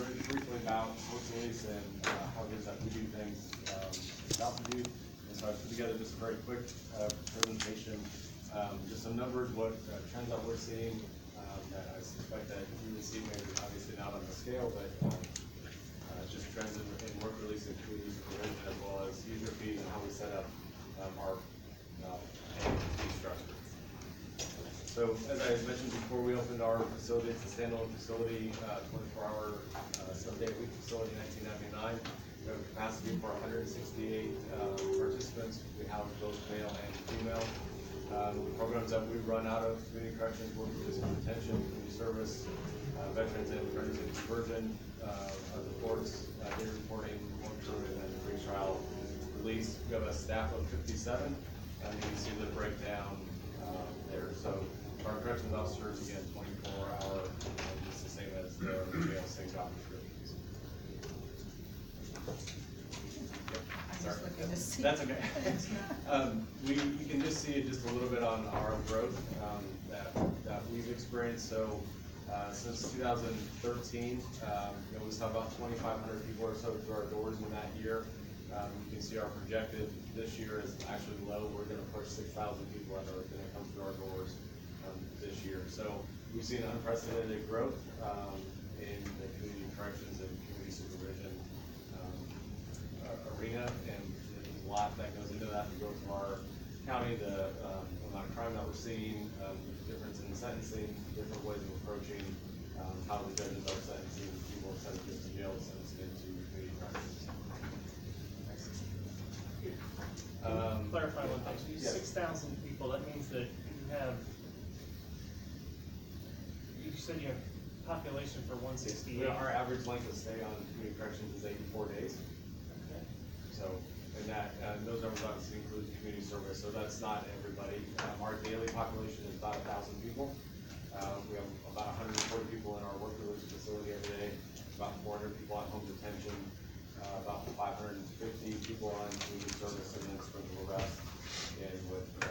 very briefly about work release and how it is that we do things at altitude. And so I put together just a very quick presentation, just some numbers, what trends that we're seeing that I suspect that you would see, maybe obviously not on the scale, but just trends in work release and community supervision, as well as user fees and how we set up our fee structure. So, as I mentioned before, we opened our facility. It's a standalone facility, 24-hour, 7-day-a-week facility in 1999. We have a capacity for 168 participants. We have both male and female. The programs that we run out of community corrections, work release and detention, community service, veterans and forensic conversion, the courts, data reporting, and then pre-trial release. We have a staff of 57, and you can see the breakdown there. So our corrections officers, again, 24-hour, just the same as the jail same job descriptions. Sorry. That's okay. You can just see just a little bit on our growth that we've experienced. So since 2013, we saw about 2,500 people or so through our doors in that year. You can see our projected this year is actually low. We're going to push 6,000 people that are going to come through our doors this year. So we've seen unprecedented growth in the community corrections and community supervision arena, and there's a lot that goes into that. The growth of our county, the amount of crime that we're seeing, the difference in sentencing, different ways of approaching how the judges are sentencing people instead of just to jail, sentencing into community corrections. Clarify one thing. Yes. 6,000 people. That means that you have. You said you have population for 168. Our average length of stay on community corrections is 84 days. Okay. So, and that those numbers obviously include community service. So that's not everybody. Our daily population is about 1,000 people. We have about 140 people in our work release facility every day. About 400 people on home detention. About 550 people on community service, and then sprinkle the rest in with the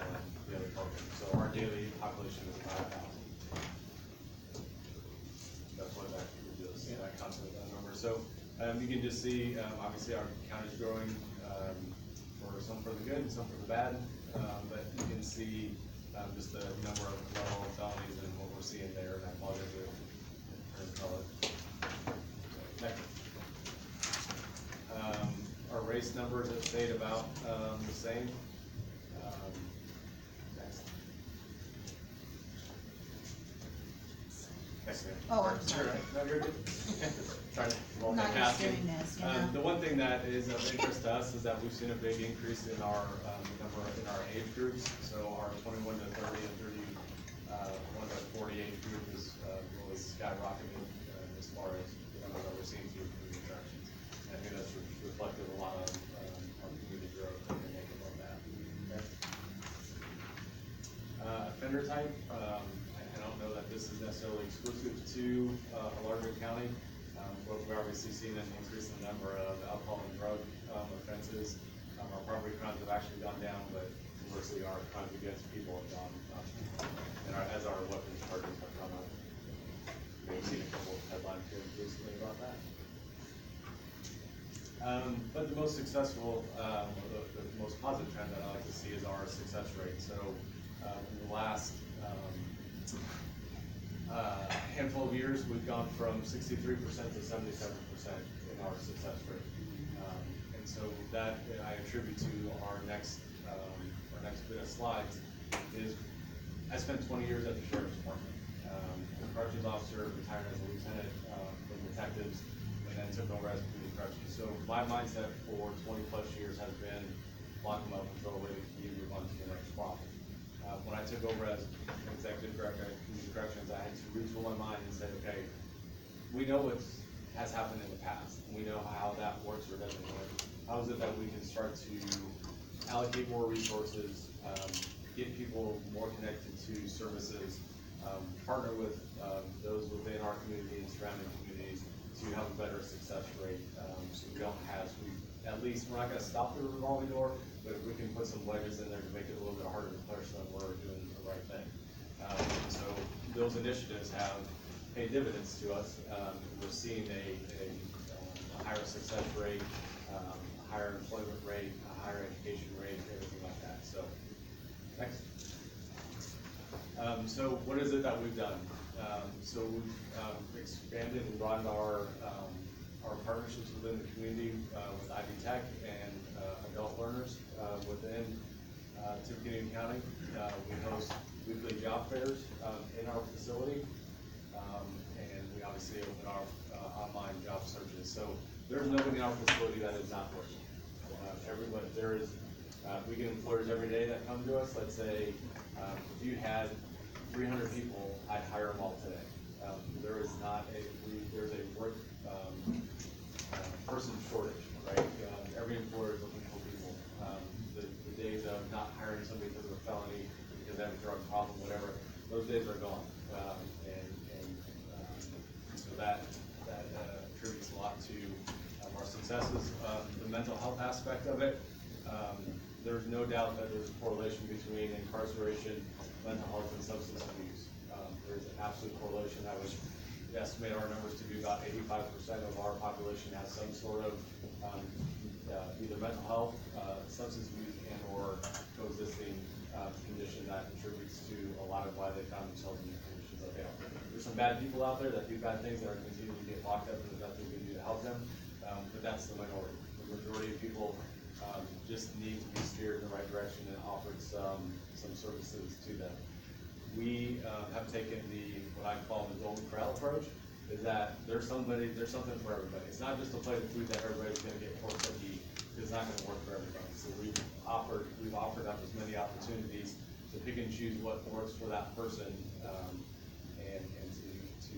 other programs. So our daily population is about 1,000. That's what that gives us, that concept, that number. So you can just see, obviously our county is growing, for some for the good and some for the bad, but you can see just the number of level of felonies and what we're seeing there, and I apologize for color. Next. Our race numbers have stayed about the same. Next. Oh, I'm sorry. No, you're good. Sorry. I'm not just doing this, you know. The one thing that is of interest to us is that we've seen a big increase in our number in our age groups. So our 21 to 30 and 31 to 40 age group is really skyrocketing as far as the number that we're seeing through community corrections. I think that's reflective of a lot of our community growth and make above that. Okay. Offender type, I don't know that this is necessarily exclusive to a larger county, but we're obviously seeing an increase in the number of alcohol and drug offenses. Our property crimes have actually gone down, but conversely our crimes against people have gone up. And as our weapons charges have gone up. We've seen a couple of headlines here recently about that. But the most successful, the most positive trend that I like to see is our success rate. So in the last handful of years, we've gone from 63% to 77% in our success rate. And so that I attribute to our next bit of slides is I spent 20 years at the Sheriff's Department. I'm a corrections officer, retired as a lieutenant from detectives, and then took over as community corrections. So my mindset for 20 plus years has been lock them up and throw away the key and move on to the next problem. When I took over as executive director at community corrections, I had to retool my mind and say, okay, we know what has happened in the past, and we know how that works or doesn't work. How is it that we can start to allocate more resources, get people more connected to services, partner with those within our community and surrounding communities to have a better success rate, so we don't have, at least we're not going to stop the revolving door, but if we can put some wedges in there to make it a little bit harder to push, then we're doing the right thing. So those initiatives have pay dividends to us. We're seeing a higher success rate, a higher employment rate, a higher education rate, everything like that. So, next. So what is it that we've done? So we've expanded and broadened our partnerships within the community with Ivy Tech and adult learners within Tippecanoe County. We host weekly job fairs in our facility, and we obviously open our online job searches. So there's nobody in our facility that is not working. Everyone, there is, we get employers every day that come to us. Let's say if you had 300 people, I'd hire them all today. There is not there's a work person shortage, right? Every employer is looking for people. The days of not hiring somebody because of a felony, because they have a drug problem, whatever, those days are gone. So that attributes a lot to our successes. The mental health aspect of it, there's no doubt that there's a correlation between incarceration, mental health, and substance abuse. There's an absolute correlation. I would estimate our numbers to be about 85% of our population has some sort of either mental health, substance abuse, and or coexisting condition that contributes to a lot of why they found themselves in the conditions that they are. There's some bad people out there that do bad things that are continuing to get locked up, and there's nothing we can do to help them, but that's the minority. The majority of people just need to be steered in the right direction and offered some services to them. We have taken what I call the golden corral approach, is that there's something for everybody. It's not just a plate of food that everybody's going to get forced to eat. It's not going to work for everybody. So we've offered up as many opportunities to pick and choose what works for that person, and to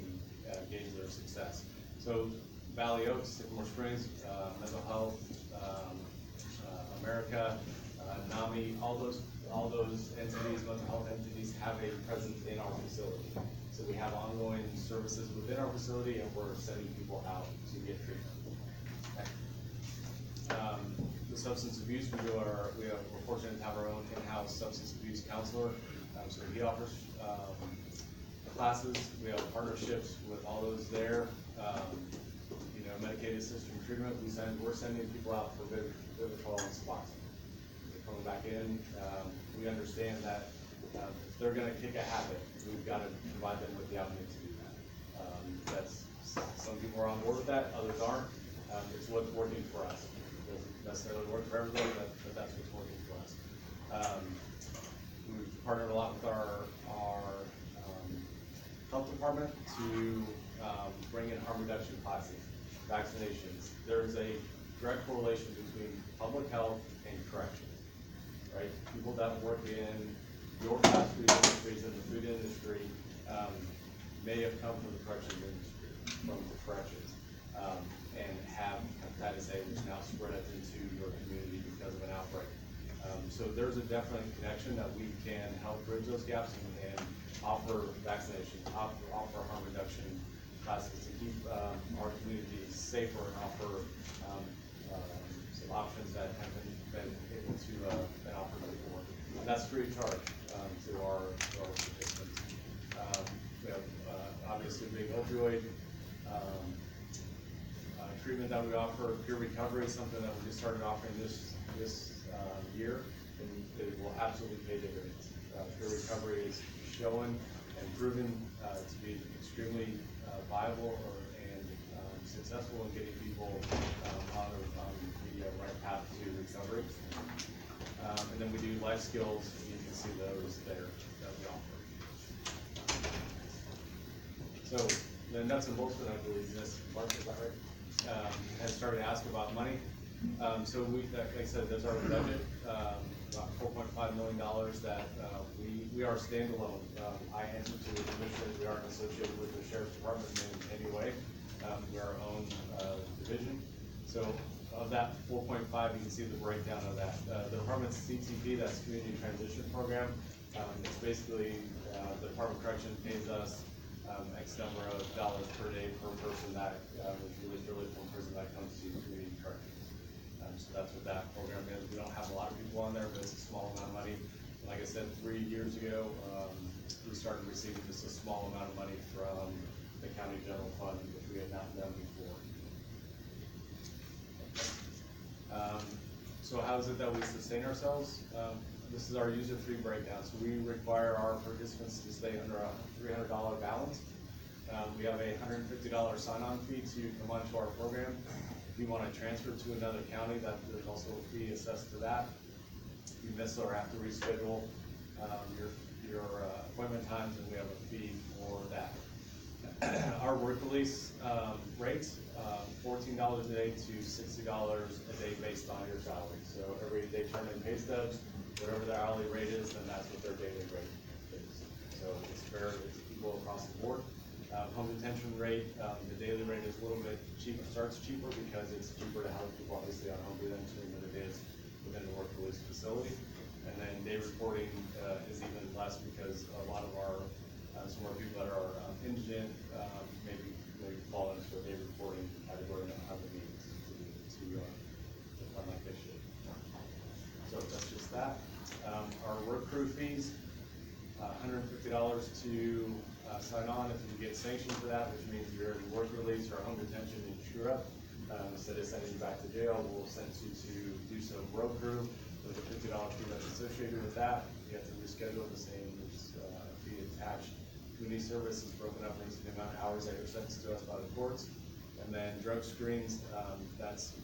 gauge their success. So Valley Oaks, Sycamore Springs, Mental Health, America, NAMI, all those entities, mental health entities, have a presence in our facility. So we have ongoing services within our facility, and we're sending people out to get treatment. Okay. The substance abuse, we're fortunate to have our own in-house substance abuse counselor. So he offers classes. We have partnerships with all those there. Medicated system treatment. We're sending people out for vivitrol and Suboxone. They're coming back in. We understand that if they're going to kick a habit, we've got to provide them with the avenue to do that. Some people are on board with that, others aren't. It's what's working for us. It doesn't necessarily work for everybody, but that's what's working for us. We've partnered a lot with our health department to bring in harm reduction classes, vaccinations. There's a direct correlation between public health and corrections, right? People that work in your fast food industries and the food industry may have come from the corrections industry, and have hepatitis A, which now spread it into your community because of an outbreak. So there's a definite connection that we can help bridge those gaps and offer vaccinations, offer harm reduction classes to keep our communities safer, and offer some options that haven't been able to been offered before. And that's free of charge to our participants. We have obviously big opioid treatment that we offer. Peer recovery is something that we just started offering this year, and it will absolutely pay dividends. Peer recovery is shown and proven to be extremely viable and successful in getting people on the right path to recovery. And then we do life skills. You can see those there that we offer. So the nuts and bolts that I believe this part, is that right? Has started to ask about money. So like I said, there's our budget, about $4.5 million that we are standalone. I answer to the commissioners. We aren't associated with the sheriff's department in any way. We're our own division. So of that 4.5, you can see the breakdown of that. The department's CTP, that's Community Transition Program. It's basically the Department of Correction pays us X number of dollars per day per person that is released early from prison that comes to community corrections. So that's what that program is. We don't have a lot of people on there, but it's a small amount of money. Like I said, 3 years ago, we started receiving just a small amount of money from the fun if we had not done before. So how is it that we sustain ourselves? This is our user fee breakdown. So we require our participants to stay under a $300 balance. We have a $150 sign-on fee to come onto our program. If you want to transfer to another county, there's also a fee assessed to that. If you miss or have to reschedule your appointment times, and we have a fee for that. Our work release rates, $14 a day to $60 a day based on your salary. So every day turn in pay stubs, whatever their hourly rate is, then that's what their daily rate is. So it's fair, it's equal across the board. Home detention rate, the daily rate is a little bit cheaper, starts cheaper because it's cheaper to house people obviously on home detention than it is within the work release facility. And then day reporting is even less because a lot of our, some of our people that are indigent, maybe fall into a day reporting category and don't have the means to fund like they should. So that's just that. Our work crew fees, $150 to sign on if you get sanctioned for that, which means your work release or home detention and screw up. Instead of sending you back to jail, we'll send you to do some road crew with a $50 fee that's associated with that. You have to reschedule the same fee attached. Community service is broken up into the amount of hours that are sentenced to us by the courts. And then drug screens,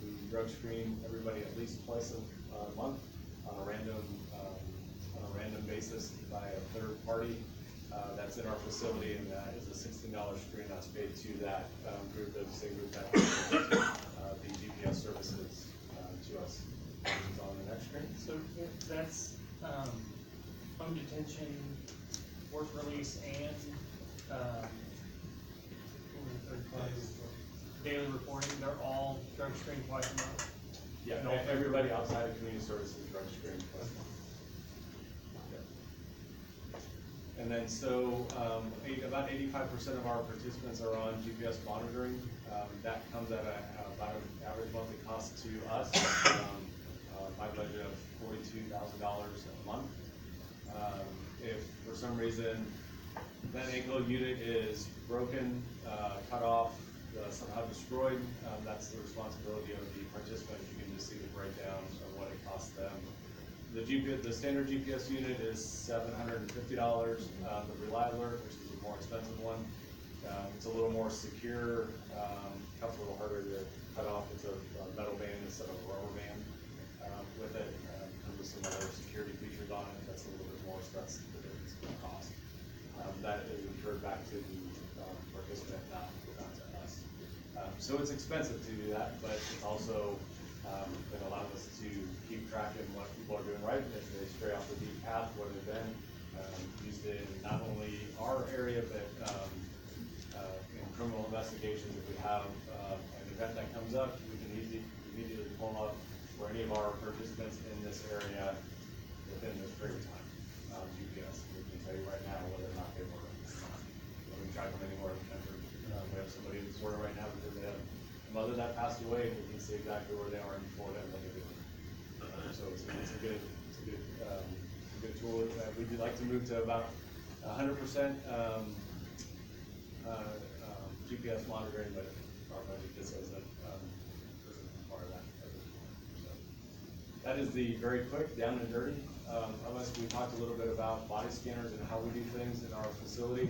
we drug screen everybody at least twice a month on a random basis by a third party that's in our facility, and that is a $16 screen that's paid to that group, the same group that the GPS services to us. It's on the next screen. So that's home detention, work release, and daily reporting. They're all drug screen twice a month. Yeah, everybody outside of community services drug screen twice a month. And then so about 85% of our participants are on GPS monitoring. That comes at about an average monthly cost to us, my budget of $42,000 a month. If for some reason that ankle unit is broken, cut off, somehow destroyed, that's the responsibility of the participant. You can just see the breakdown of what it costs them. The standard GPS unit is $750. The Rely Alert, which is a more expensive one, it's a little more secure, comes a little harder to cut off. It's a metal band instead of a rubber band with it. Comes with some other security features on it. That's a little bit more expensive than it's going to cost. That is incurred back to the participant, not to us. So it's expensive to do that, but it's also that allows us to keep track of what people are doing right. If they stray off the beaten path, what they've been used in not only our area, but in criminal investigations. If we have an event that comes up, we can immediately pull up for any of our participants in this area within this period of time. GPS, we can tell you right now whether or not they were. We can track them anywhere in the country. We have somebody in Florida right now because they have a mother that passed away, and we can see exactly where they are in Florida and what they're doing. So it's a good tool. We'd like to move to about 100% GPS monitoring, but our budget just doesn't require that at this point. So that is the very quick, down and dirty. Unless we talked a little bit about body scanners and how we do things in our facility.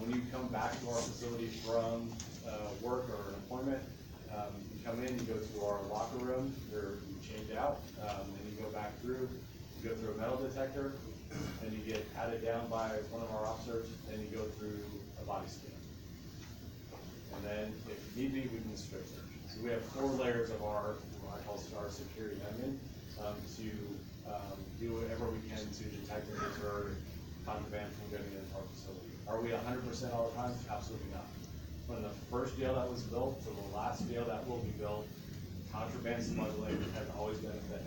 When you come back to our facility from work or an appointment, you come in, you go to our locker room, you change out, then you go back through, you go through a metal detector, then you get patted down by one of our officers, then you go through a body scan. And then if need be, we can strip search. So we have 4 layers of what I call our security onion to do whatever we can to detect and deter contraband from getting into our facility. Are we 100% all the time? Absolutely not. From the first jail that was built to the last jail that will be built, contraband smuggling has always been a thing.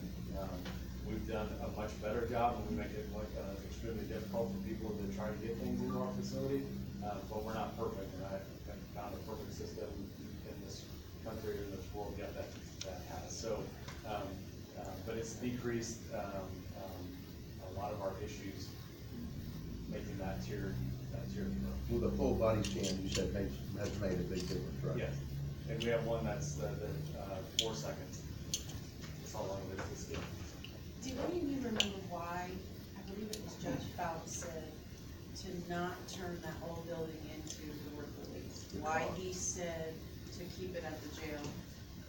We've done a much better job, and we make it extremely difficult for people to try to get things into our facility, but we're not perfect, and I haven't found a perfect system in this country or in this world yet that has. So, but it's decreased a lot of our issues, making that tiered That's yours, bro. Well, the full body scan, you said has made a big difference, right? Yes, and we have one that's the 4 seconds. That's how long it is to scan. Do any of you remember why, I believe it was Judge Phelps said, to not turn that whole building into the work release? Why he said to keep it at the jail?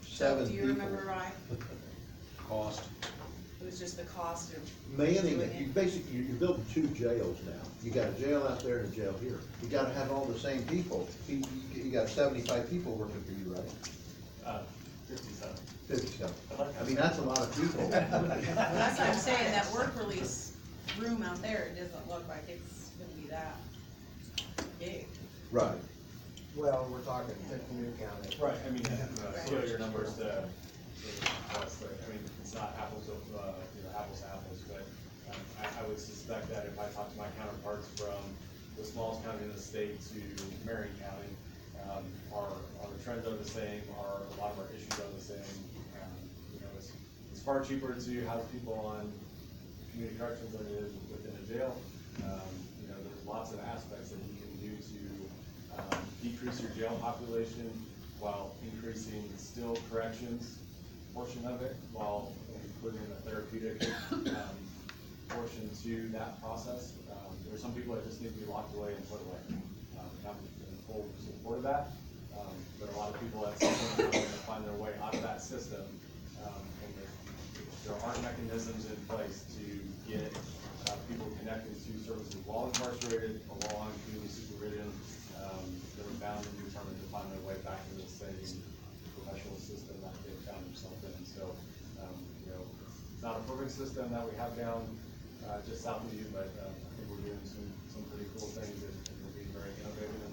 So, 7 do you people. remember, Ryan? Cost. It was just the cost of Manning, doing you it. basically, you're building 2 jails now. You got a jail out there and a jail here. You gotta have all the same people. You got 75 people working for you, right? 57. 57. I mean, that's a lot of people. That's what I'm saying, that work release room out there, it doesn't look like it's gonna be that big. Right. Well, we're talking Tippecanoe County. Right, I mean, Right. scale your numbers to, I mean, it's not apples to, apples to apples, but I would suspect that if I talk to my counterparts from the smallest county in the state to Marion County, our trends are the same, a lot of our issues are the same. It's far cheaper to house people on community corrections than it is within a jail. There's lots of aspects that you can do to decrease your jail population while increasing still corrections portion of it, while including a therapeutic portion to that process. There are some people that just need to be locked away and put away. I'm in full support of that. But a lot of people at some point are going to find their way out of that system. And there aren't mechanisms in place to get people connected to services while incarcerated, along community supervision, that are bound and determined to find their way back into the same professional system that they found themselves in. So, it's not a perfect system that we have down just south of you, but I think we're doing some pretty cool things, and we're being very innovative